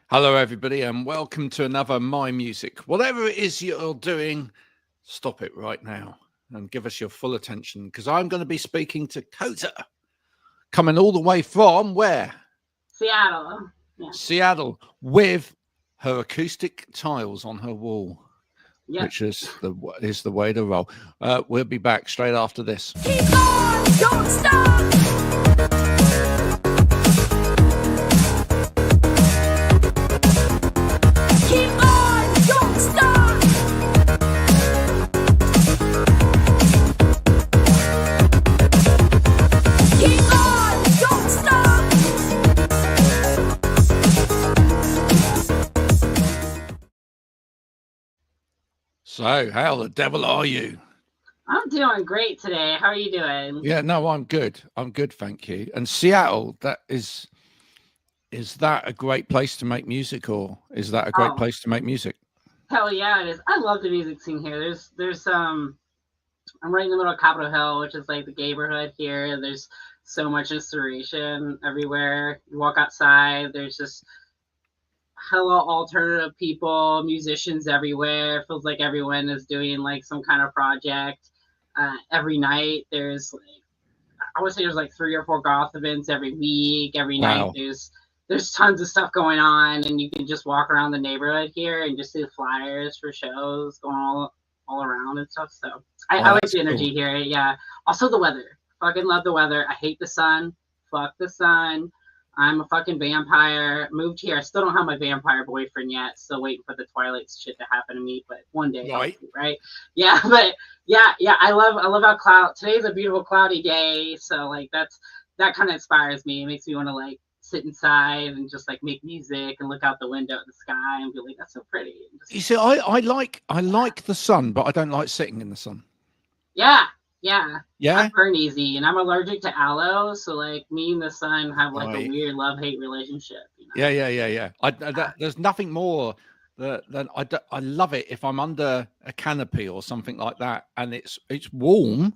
Hello, everybody, and welcome to another My Music. Whatever it is you're doing, stop it right now and give us your full attention because I'm going to be speaking to Kota, coming all the way from where? Seattle. Yeah. Seattle, with her acoustic tiles on her wall, Yep. which is the way to roll. We'll be back straight after this. Keep on, don't stop. Keep on, don't stop. Keep on, don't stop. So, how the devil are you? I'm doing great today. How are you doing? Yeah, no, I'm good. I'm good, thank you. And Seattle, is that a great place to make music, or is that a great place to make music? Hell yeah, it is. I love the music scene here. I'm right in the middle of Capitol Hill, which is like the neighborhood here. There's so much inspiration everywhere. You walk outside, there's just hella alternative people, musicians everywhere. It feels like everyone is doing like some kind of project. Every night there's I would say there's like 3 or 4 goth events every week. Every night there's tons of stuff going on, and you can just walk around the neighborhood here and just see the flyers for shows going all around and stuff. So I like the energy here. Yeah. Also the weather. Fucking love the weather. I hate the sun. Fuck the sun. I'm a fucking vampire. Moved here. I still don't have my vampire boyfriend yet. Still waiting for the Twilight shit to happen to me, but one day, right? Yeah, but yeah. I love how today's a beautiful cloudy day. So like that kind of inspires me. It makes me want to like sit inside and just like make music and look out the window at the sky and be like, that's so pretty. You see, I like the sun, but I don't like sitting in the sun. Yeah. I burn easy, and I'm allergic to aloe, so like me and the sun have like a weird love-hate relationship. You know? Yeah. There's nothing more than I love it if I'm under a canopy or something like that, and it's warm.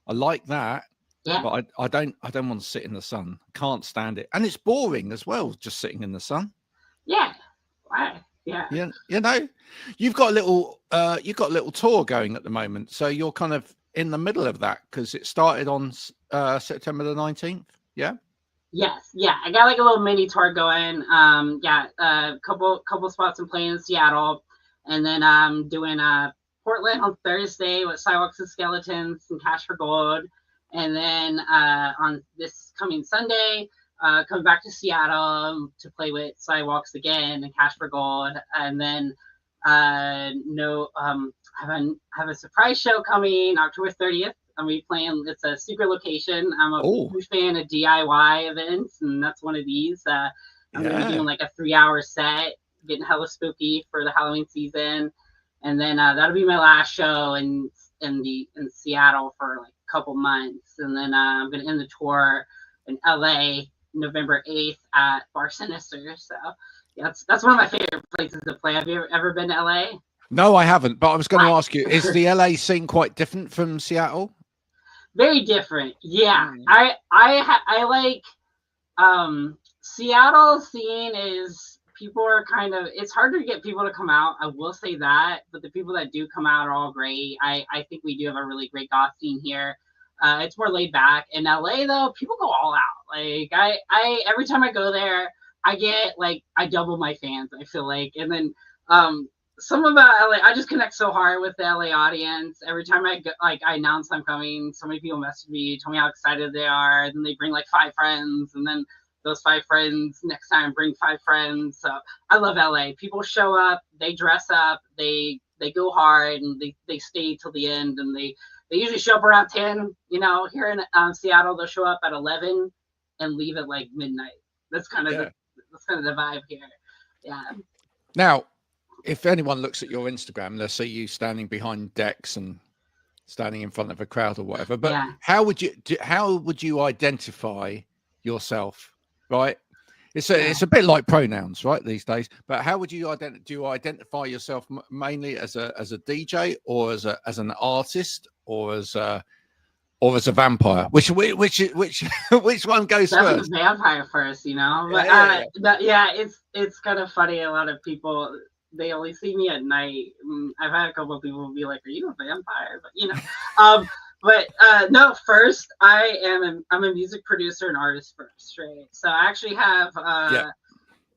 I like that. Yeah. But I don't want to sit in the sun. Can't stand it, and it's boring as well, just sitting in the sun. Yeah. Why? Yeah. You know, you've got a little tour going at the moment, so you're kind of in the middle of that because it started on September the 19th. Yeah. Yes. Yeah. I got like a little mini tour going. A couple spots I'm playing in Seattle, and then I'm doing Portland on Thursday with Sidewalks and Skeletons and Cash for Gold. And then on this coming Sunday, come back to Seattle to play with Sidewalks again and Cash for Gold. And then have a surprise show coming October 30th. I'm be playing. It's a secret location. I'm a huge fan of DIY events, and that's one of these. I'm going to be doing like a 3-hour set, getting hella spooky for the Halloween season. And then that'll be my last show in Seattle for like couple months, and then I'm gonna end the tour in LA November 8th at Bar Sinister. So yeah, that's one of my favorite places to play. Have you ever been to LA? No, I haven't, but I was going to ask you, is the LA scene quite different from Seattle? Very different. Yeah. I like Seattle scene is people are kind of, it's harder to get people to come out. I will say that, but the people that do come out are all great. I think we do have a really great goth scene here. It's more laid back. In LA though, people go all out. Like I every time I go there, I double my fans, I feel like. And then some about LA, I just connect so hard with the LA audience. Every time I go, like I announce I'm coming, so many people message me, tell me how excited they are, and then they bring like 5 friends, and then those 5 friends next time bring 5 friends. So I love LA. People show up, they dress up, they go hard, and they stay till the end, and they usually show up around 10. You know, here in Seattle, they'll show up at 11 and leave at like midnight. That's kind of the vibe here. Yeah. Now, if anyone looks at your Instagram, they'll see you standing behind decks and standing in front of a crowd or whatever. But how would you identify yourself? Right, it's a bit like pronouns, right, these days. But how would you identify yourself mainly as a DJ, or as an artist, or as or as a vampire? Which one goes Definitely first? vampire first, you know. But it's kind of funny. A lot of people, they only see me at night. I've had a couple of people be like, "Are you a vampire?" But no. First, I'm a music producer and artist first, right? So I actually have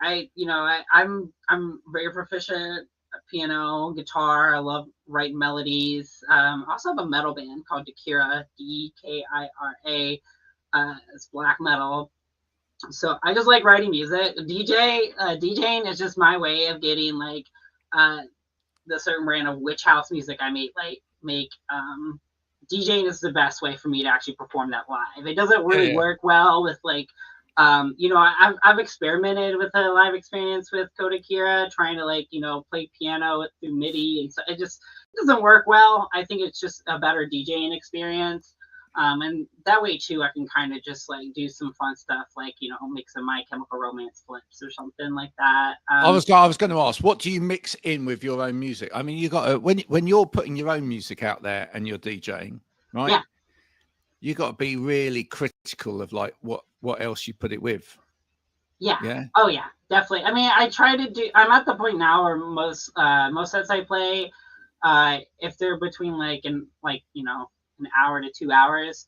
I'm very proficient at piano, guitar. I love writing melodies. I also have a metal band called Dekira, Dekira. It's black metal. So I just like writing music. DJing is just my way of getting like the certain brand of witch house music I make. DJing is the best way for me to actually perform that live. It doesn't really work well with like I've experimented with a live experience with Kota Kira, trying to play piano through MIDI, and so it just doesn't work well. I think it's just a better DJing experience, and that way too, I can kind of just like do some fun stuff, like make some My Chemical Romance flips or something like that. I was going to ask, what do you mix in with your own music? I mean, you got to, when you're putting your own music out there and you're DJing, right? Yeah. You got to be really critical of like what else you put it with. Yeah. Oh yeah, definitely. I mean, I try to do. I'm at the point now where most sets I play, if they're between an hour to 2 hours,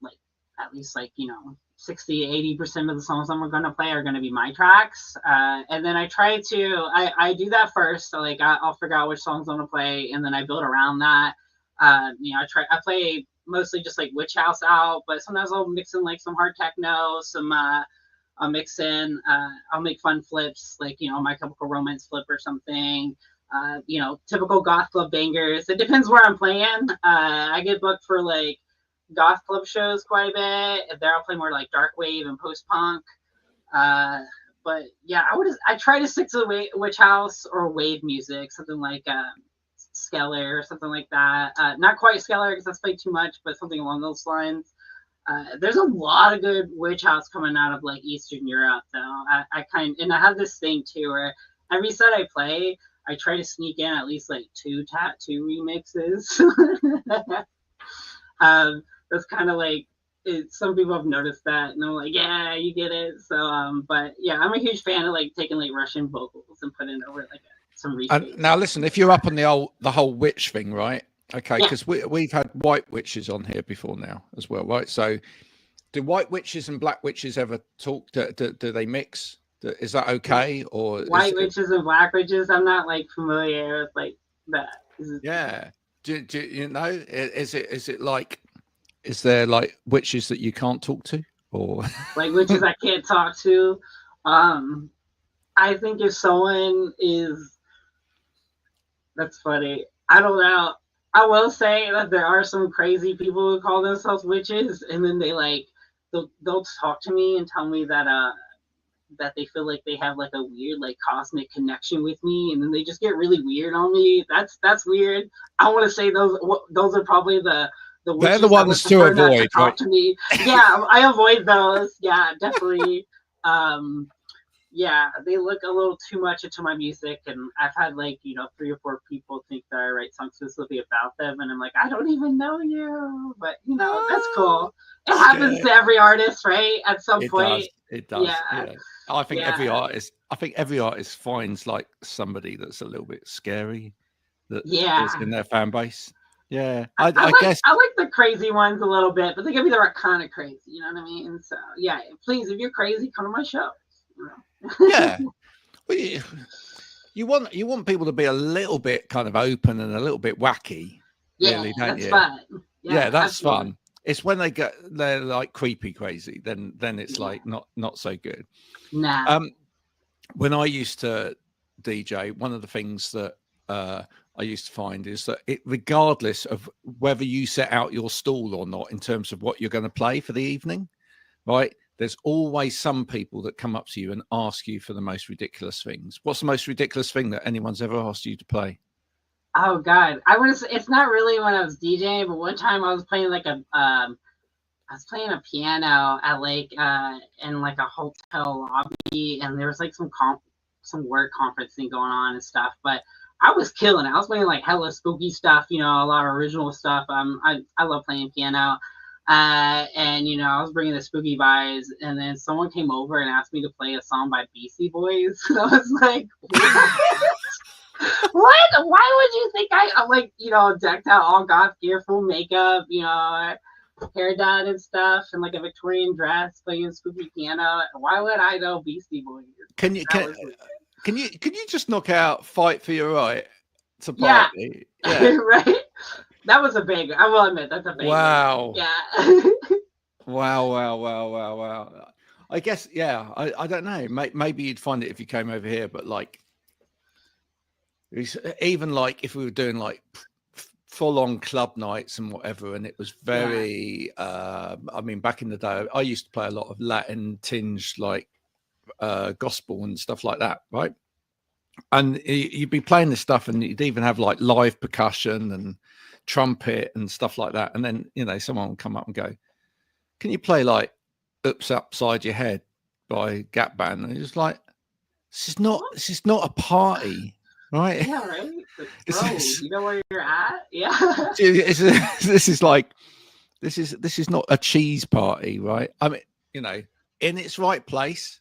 like at least 60-80% of the songs I'm going to play are going to be my tracks, and then I try to I do that first. So I'll figure out which songs I'm going to play, and then I build around that. I play mostly just like witch house out, but sometimes I'll mix in like some hard techno, I'll mix in I'll make fun flips, like My Chemical Romance flip or something, typical goth club bangers. It depends where I'm playing. I get booked for like goth club shows quite a bit. There I'll play more like dark wave and post punk, but yeah, I try to stick to witch house or wave music, something like Skeller or something like that. Not quite Skeller because that's played too much, but something along those lines. There's a lot of good witch house coming out of like Eastern Europe, though. And I have this thing too where every set I play, I try to sneak in at least like 2 tattoo remixes. That's kind of like some people have noticed that, and I'm like, yeah, you get it. So, but yeah, I'm a huge fan of like taking like Russian vocals and putting over like some replays. Now listen, if you're up on the whole witch thing, right? Okay, because we've had white witches on here before now as well, right? So do white witches and black witches ever talk? Do they mix? Is that okay? Or white witches and black witches? I'm not like familiar with like that. Yeah. Do you know? Is it like, is there like witches that you can't talk to, or like witches I can't talk to? I think if someone is, that's funny. I don't know. I will say that there are some crazy people who call themselves witches, and then they they'll talk to me and tell me that that they feel like they have like a weird like cosmic connection with me, and then they just get really weird on me. That's weird. I want to say those are probably the they're the ones to avoid. Talk to me. Yeah, I avoid those. Yeah, definitely. Yeah, they look a little too much into my music, and I've had 3 or 4 people think that I write songs specifically about them, and I'm like, I don't even know you, but that's cool. It happens to every artist, right? At some point. It does. Yeah. I think every artist finds like somebody that's a little bit scary that is in their fan base. Yeah, I guess I like the crazy ones a little bit, but they can be the right kind of crazy. You know what I mean? So yeah, please, if you're crazy, come to my show. Yeah, well, you want people to be a little bit kind of open and a little bit wacky. Yeah, really, don't that's you? fun. Yeah, that's fun. It's when they're like creepy crazy, then it's like not so good. Nah. When I used to DJ, one of the things that I used to find is that regardless of whether you set out your stall or not in terms of what you're going to play for the evening, right? There's always some people that come up to you and ask you for the most ridiculous things. What's the most ridiculous thing that anyone's ever asked you to play? Oh God, it's not really when I was DJing, but one time I was playing I was playing a piano at in like a hotel lobby, and there was like some work conference thing going on and stuff. But I was killing it. I was playing like hella spooky stuff, you know, a lot of original stuff. I love playing piano. And you know, I was bringing the spooky vibes, and then someone came over and asked me to play a song by Beastie Boys. And I was like, what? Why would you think I'm like, you know, decked out all goth gear, full makeup, you know, hair done and stuff, and like a Victorian dress, playing a spooky piano? Why would I know Beastie Boys? Can you just knock out "Fight for Your Right" to party? Yeah. Right. That was a big. I will admit that's a big. Wow. Yeah. Wow. I guess, yeah. I don't know. Maybe you'd find it if you came over here, but like, even like if we were doing like full-on club nights and whatever, and it was very. I mean, back in the day, I used to play a lot of Latin tinged like gospel and stuff like that, right? And you'd be playing this stuff, and you'd even have like live percussion and trumpet and stuff like that. And then, you know, someone would come up and go, "Can you play like Oops Upside Your Head by Gap Band?" And it's like, this is not a party, right? Yeah, right. Bro, you know where you're at? Yeah. This is not a cheese party, right? I mean, you know, in its right place.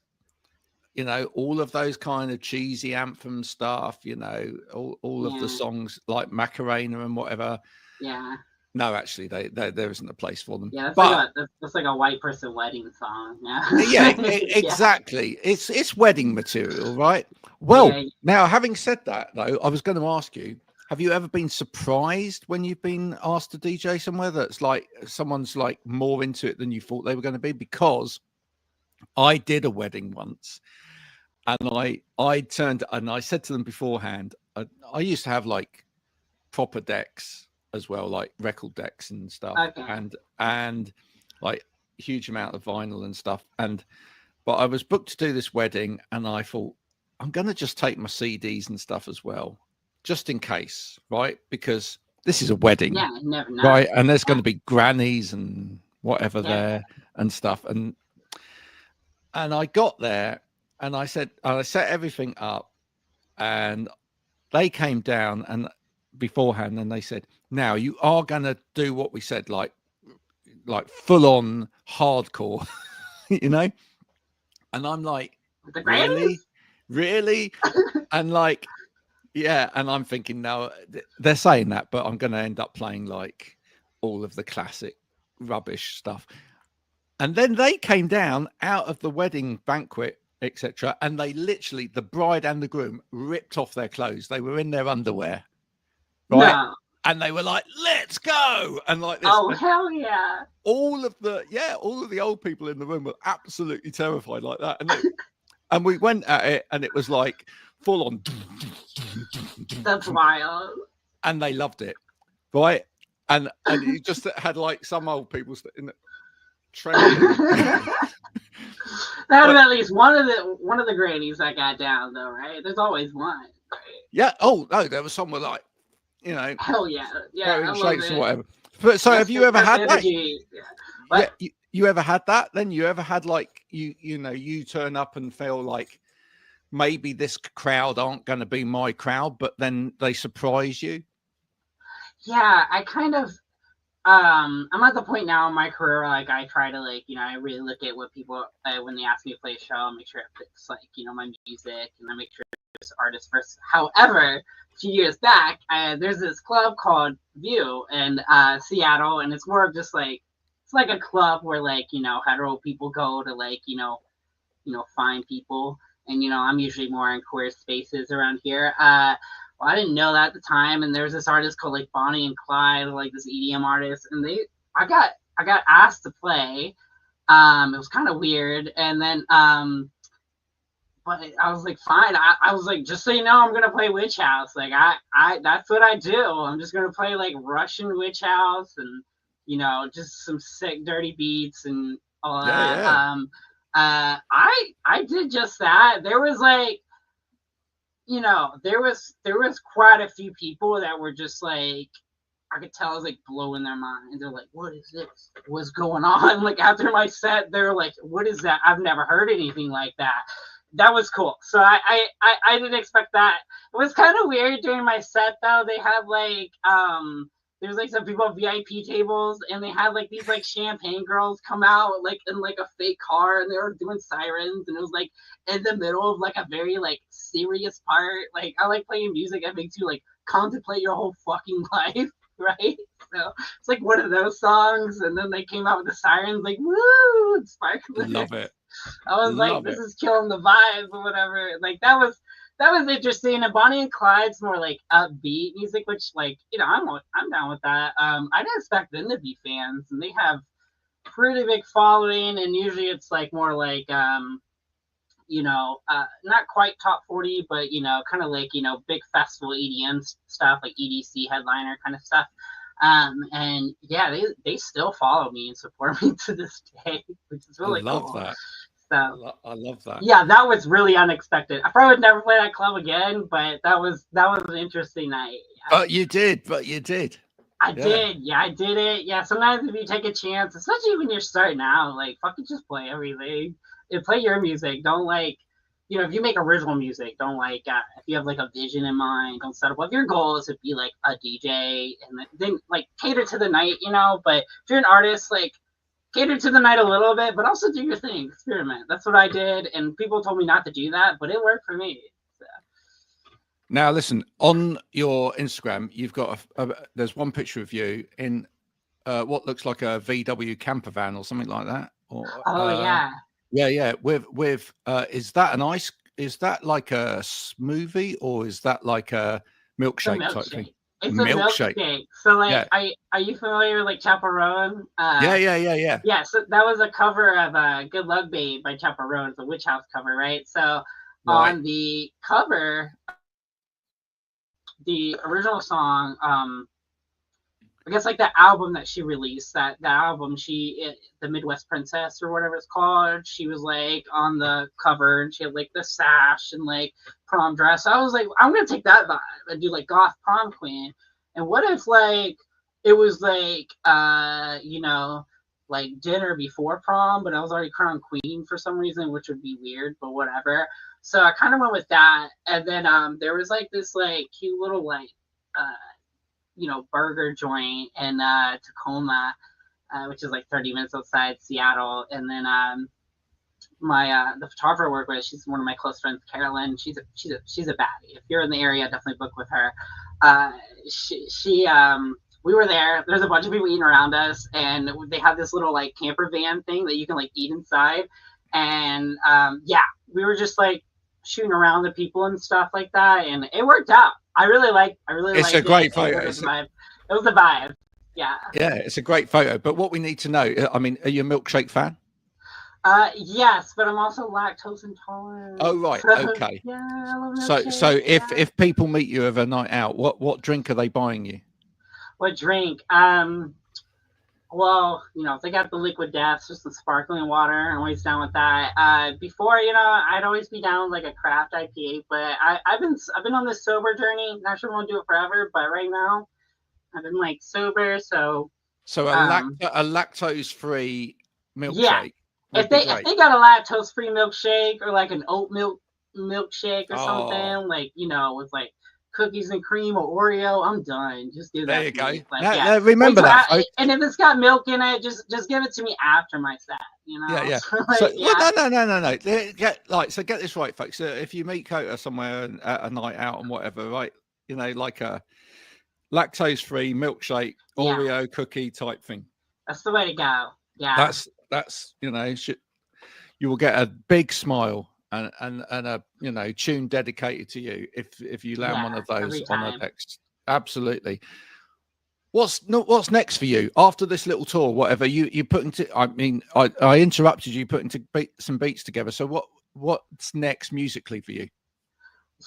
You know, all of those kind of cheesy anthem stuff, you know, all of the songs like Macarena and whatever. Yeah. No, actually, there isn't a place for them. Yeah, that's like a white person wedding song. Yeah. Yeah, exactly. It's wedding material, right? Well, now having said that, though, I was going to ask you: have you ever been surprised when you've been asked to DJ somewhere that's like someone's like more into it than you thought they were going to be? Because I did a wedding once. And I turned and I said to them beforehand, I used to have like proper decks as well, like record decks and stuff, and like huge amount of vinyl and stuff. But I was booked to do this wedding, and I thought I'm going to just take my CDs and stuff as well, just in case, right? Because this is a wedding, never know. Right? And there's going to be grannies and whatever there and stuff, and I got there. And I set everything up, and they came down and beforehand, and they said, "Now you are gonna do what we said, like full on hardcore," you know. And I'm like, really, and like, yeah. And I'm thinking, no, they're saying that, but I'm gonna end up playing like all of the classic rubbish stuff. And then they came down out of the wedding banquet, etc., and they literally, the bride and the groom, ripped off their clothes. They were in their underwear, right? No. And they were like, "Let's go!" And like this. Oh, hell yeah! All of the old people in the room were absolutely terrified like that. And we went at it, and it was like full on. That's wild. And they loved it, right? And you just had like some old people in the training. That at least one of the grannies that got down though, right? There's always one. Right? Yeah. Oh no, there was someone like, you know, hell yeah, shakes or whatever. But so, have you ever had that? Yeah, you ever had that? Then you ever had like you turn up and feel like maybe this crowd aren't going to be my crowd, but then they surprise you. Yeah, I kind of. I'm at the point now in my career, like I try to like, you know, I really look at what people, when they ask me to play a show, I'll make sure it fits like, you know, my music, and I make sure it's artist first. However, a few years back, there's this club called View in Seattle, and it's more of just like, it's like a club where like, you know, hetero people go to like, you know, find people. And, you know, I'm usually more in queer spaces around here. Well, I didn't know that at the time, and there was this artist called like Bonnie and Clyde, like this EDM artist, and I got asked to play. It was kind of weird, and then but I was like, fine. I was like, just so you know, I'm gonna play Witch House. Like I that's what I do. I'm just gonna play like Russian Witch House, and you know, just some sick dirty beats and all that. Yeah. I did just that. There was like, you know, there was quite a few people that were just like, I could tell I was like blowing their mind. They're like, "What is this? What's going on?" Like after my set, they're like, "What is that? I've never heard anything like that." that was cool. So I didn't expect that. It was kind of weird during my set though. They had like there's like some people at VIP tables, and they had like these like champagne girls come out like in like a fake car, and they were doing sirens, and it was like in the middle of like a very like serious part. Like I like playing music that makes you like contemplate your whole fucking life, right? So it's like one of those songs, and then they came out with the sirens, like woo, and sparkling. Love it. I was like, this is killing the vibes or whatever. Like that was interesting. And Bonnie and Clyde's more like upbeat music, which like, you know, I'm down with that. I didn't expect them to be fans, and they have pretty big following, and usually it's like more like you know, not quite top 40, but you know, kind of like, you know, big festival EDM stuff, like EDC headliner kind of stuff. And yeah, they still follow me and support me to this day, which is really cool. I love that. So I love that. Yeah, that was really unexpected. I probably would never play that club again, but that was an interesting night. Yeah. But you did. I did. Yeah, I did it. Yeah, sometimes if you take a chance, especially when you're starting out, like fucking just play everything. And play your music. Don't like, you know, if you make original music, don't like, if you have like a vision in mind, don't set up. If your goal is to be like a DJ and then like cater to the night, you know, but if you're an artist, like cater to the night a little bit, but also do your thing, experiment. That's what I did. And people told me not to do that, but it worked for me. So. Now, listen, on your Instagram, you've got there's one picture of you in what looks like a VW camper van or something like that. Or, yeah. Yeah. With is that like a smoothie, or is that like a milkshake type thing? It's a milkshake. So like, are you familiar with like Chaperone? Yeah. Yeah, so that was a cover of Good Luck Babe by Chaperone. It's a Witch House cover, right? So on the cover, the original song, I guess like the album that she released, that album, the Midwest Princess or whatever it's called, she was like on the cover, and she had like the sash and like prom dress. So I was like, I'm gonna take that vibe and do like Goth prom queen. And what if like it was like you know, like dinner before prom, but I was already crowned queen for some reason, which would be weird, but whatever. So I kind of went with that. And then there was like this like cute little like you know, burger joint in Tacoma, which is like 30 minutes outside Seattle. And then my the photographer I work with, she's one of my close friends, Carolyn. She's a baddie. If you're in the area, definitely book with her. She we were there. There's a bunch of people eating around us, and they have this little like camper van thing that you can like eat inside. And yeah, we were just like shooting around the people and stuff like that, and it worked out. I really like it's a great photo. It was a vibe. Yeah, it's a great photo. But what we need to know, I mean, are you a milkshake fan? Yes, but I'm also lactose intolerant. Oh right, okay. Yeah, I love milkshake. So if people meet you of a night out, what drink are they buying you? What drink? Well, you know, if they got the liquid death, just the sparkling water, I'm always down with that. Before, you know, I'd always be down with like a craft IPA, but I've been on this sober journey. Not sure I won't do it forever, but right now I've been like sober, so a lactose-free milkshake. Yeah, if they got a lactose-free milkshake or like an oat milk milkshake or something, like, you know, with like cookies and cream or Oreo, I'm done. Just do that. There you go. Like, remember that. And if it's got milk in it, just give it to me after my set. You know. Yeah. Like, so, well, no. Get this right, folks. If you meet Kota somewhere at a night out and whatever, right? You know, like a lactose-free milkshake, Oreo cookie type thing. That's the way to go. Yeah. That's you know, you will get a big smile. And a, you know, tune dedicated to you if you land one of those on the text. Absolutely. What's next for you after this little tour? Whatever you put into, I mean, I interrupted you putting some beats together. So what's next musically for you?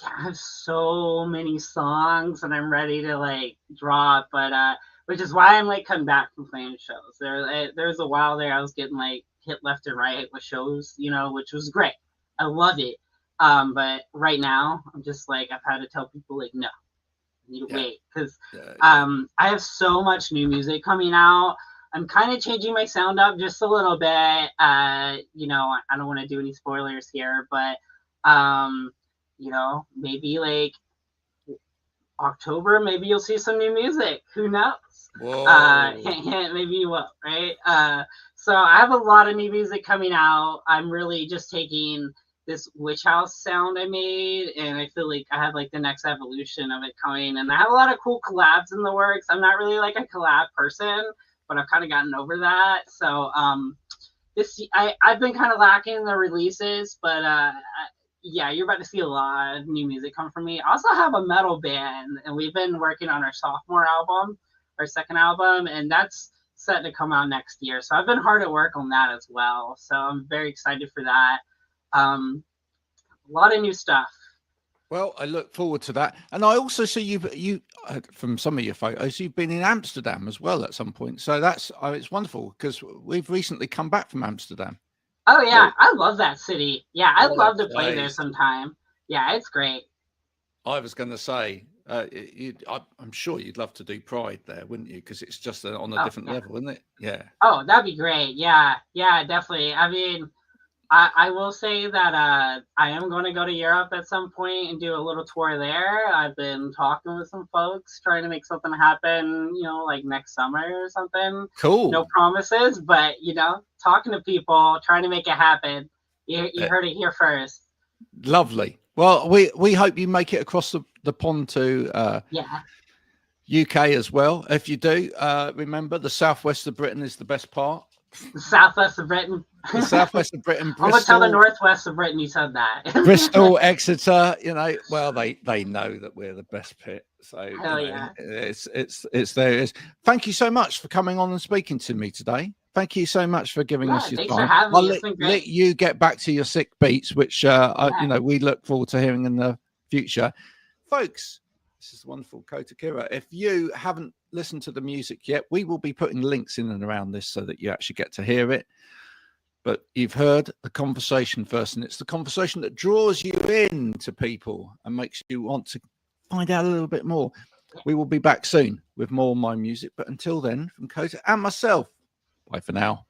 Yeah, I have so many songs and I'm ready to like drop, but which is why I'm like coming back from playing shows. There was a while there I was getting like hit left and right with shows, you know, which was great. I love it. But right now I'm just like, I've had to tell people like, no, you need to wait. Because I have so much new music coming out. I'm kind of changing my sound up just a little bit. You know, I don't want to do any spoilers here, but You know, maybe like October, maybe you'll see some new music. Who knows? Hint, hint, maybe you will, right? So I have a lot of new music coming out. I'm really just taking this witch house sound I made, and I feel like I have like the next evolution of it coming. And I have a lot of cool collabs in the works. I'm not really like a collab person, but I've kind of gotten over that. So I've been kind of lacking in the releases, but yeah, you're about to see a lot of new music come from me. I also have a metal band, and we've been working on our sophomore album, our second album, and that's set to come out next year. So I've been hard at work on that as well. So I'm very excited for that. A lot of new stuff. Well, I look forward to that. And I also see you from some of your photos, you've been in Amsterdam as well at some point. So that's it's wonderful because we've recently come back from Amsterdam. Oh yeah, I love that city. Yeah, I'd love to play there sometime. Yeah, it's great. I was going to say, I'm sure you'd love to do Pride there, wouldn't you? Because it's just on a different level, isn't it? Yeah. Oh, that'd be great. Yeah, definitely. I mean, I will say that I am going to go to Europe at some point and do a little tour there. I've been talking with some folks, trying to make something happen, you know, like next summer or something. Cool. No promises, but, you know, talking to people, trying to make it happen. You heard it here first. Lovely. Well, we hope you make it across the pond to UK as well. If you do, remember the southwest of Britain is the best part. The southwest of Britain. The southwest of Britain. Bristol, I'm gonna tell the northwest of Britain you said that. Bristol, Exeter. You know, well, they know that we're the best pit. So it's there. Thank you so much for coming on and speaking to me today. Thank you so much for giving us your time. I'll let you get back to your sick beats, which you know, we look forward to hearing in the future, folks. This is wonderful, Kota Kira. If you haven't listened to the music yet, we will be putting links in and around this so that you actually get to hear it. But you've heard the conversation first, and it's the conversation that draws you in to people and makes you want to find out a little bit more. We will be back soon with more of my music. But until then, from Kota and myself, bye for now.